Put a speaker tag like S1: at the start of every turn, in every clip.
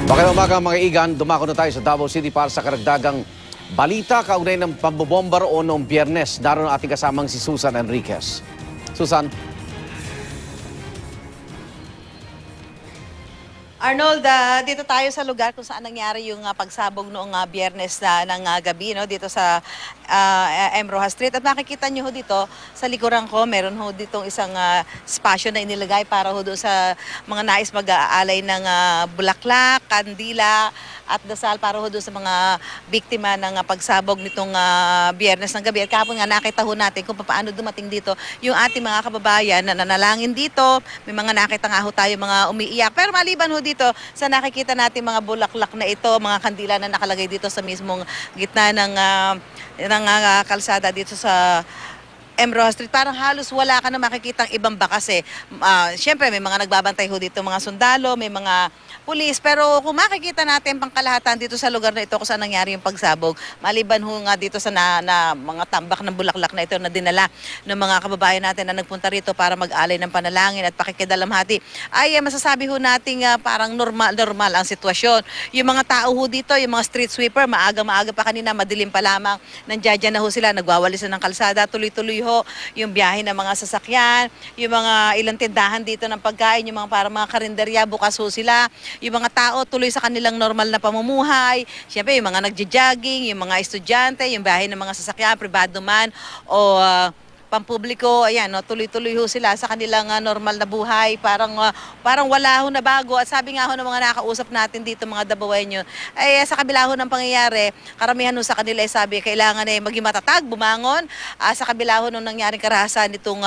S1: Magandang umaga mga igan, dumako na tayo sa Davao City para sa karagdagang balita kaugnay ng pambobomba roon noong Biyernes. Naroon ang ating kasamang si Susan Enriquez. Susan.
S2: Arnold, dito tayo sa lugar kung saan nangyari yung pagsabog noong Biyernes ng gabi, no, dito sa M. Rojas Street. At makikita nyo ho dito, sa likuran ko, meron ho ditong isang spasyo na inilagay para ho doon sa mga nais mag-aalay ng bulaklak, kandila, at dasal para ho doon sa mga biktima ng pagsabog nitong Biyernes ng gabi. At kahapon nga nakita ho natin kung paano dumating dito yung ating mga kababayan na nanalangin dito. May mga nakita nga ho tayo mga umiiyak. Pero maliban ho dito sa nakikita natin mga bulaklak na ito, mga kandila na nakalagay dito sa mismong gitna ng kalsada dito sa M. Rojas Street, parang halos wala ka na makikitang ibang bakas eh. Siyempre may mga nagbabantay ho dito, mga sundalo, may mga pulis, pero kung makikita natin pangkalahatan dito sa lugar na ito kung saan nangyari yung pagsabog, maliban ho nga dito sa mga tambak ng bulaklak na ito na dinala ng mga kababayan natin na nagpunta rito para mag-alay ng panalangin at pakikidalamhati, ay masasabi ho natin parang normal ang sitwasyon. Yung mga tao ho dito, yung mga street sweeper, maaga pa kanina, madilim pa lamang, nandiyan na ho sila, nagwawalisan ng kalsada, tuloy-tuloy ho yung biyahe ng mga sasakyan, yung mga ilang tindahan dito ng pagkain, yung mga parang mga karinderya, bukas ho sila. Yung mga tao tuloy sa kanilang normal na pamumuhay. Siyempre, yung mga nagja-jogging, yung mga estudyante, yung biyahe ng mga sasakyan, pribado man o pampubliko, ayan, no, tuloy-tuloy ho sila sa kanilang normal na buhay. Parang wala ho na bago. At sabi nga ho ng mga nakausap natin dito, mga Dabawenyo, ay sa kabila ho ng pangyayari, karamihan ho sa kanila ay sabi, kailangan maging matatag, bumangon. Sa kabila ho nung nangyaring karahasan nitong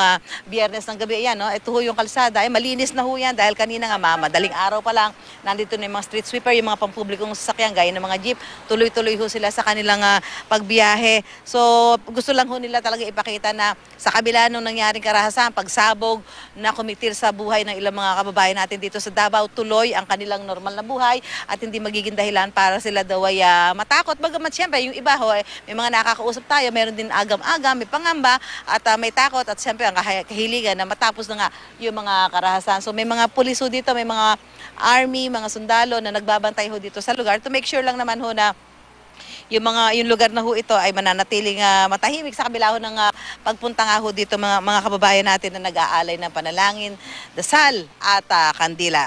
S2: Biyernes ng gabi, ayan, no, ito ho yung kalsada, ay malinis na ho yan dahil kanina nga madaling araw pa lang, nandito na yung mga street sweeper, yung mga pampublikong sasakyan, gaya ng mga jeep, tuloy-tuloy ho sila sa kanilang pagbiyahe. So, gusto lang ho nila talaga ipakita na sa kabila nung nangyaring karahasan, pagsabog na kumitil sa buhay ng ilang mga kababayan natin dito sa Davao, tuloy ang kanilang normal na buhay at hindi magiging dahilan para sila daw ay matakot. Bagamat siyempre, yung iba ho, may mga nakakausap tayo, meron din agam-agam, may pangamba at may takot at siyempre ang kahiligan na matapos na nga yung mga karahasan. So may mga pulis ho dito, may mga army, mga sundalo na nagbabantay ho dito sa lugar to make sure lang naman ho na yung lugar na ho ito ay mananatiling matahimik sa kabila ho ng pagpunta nga ho dito mga kababayan natin na nag-aalay ng panalangin, dasal at kandila.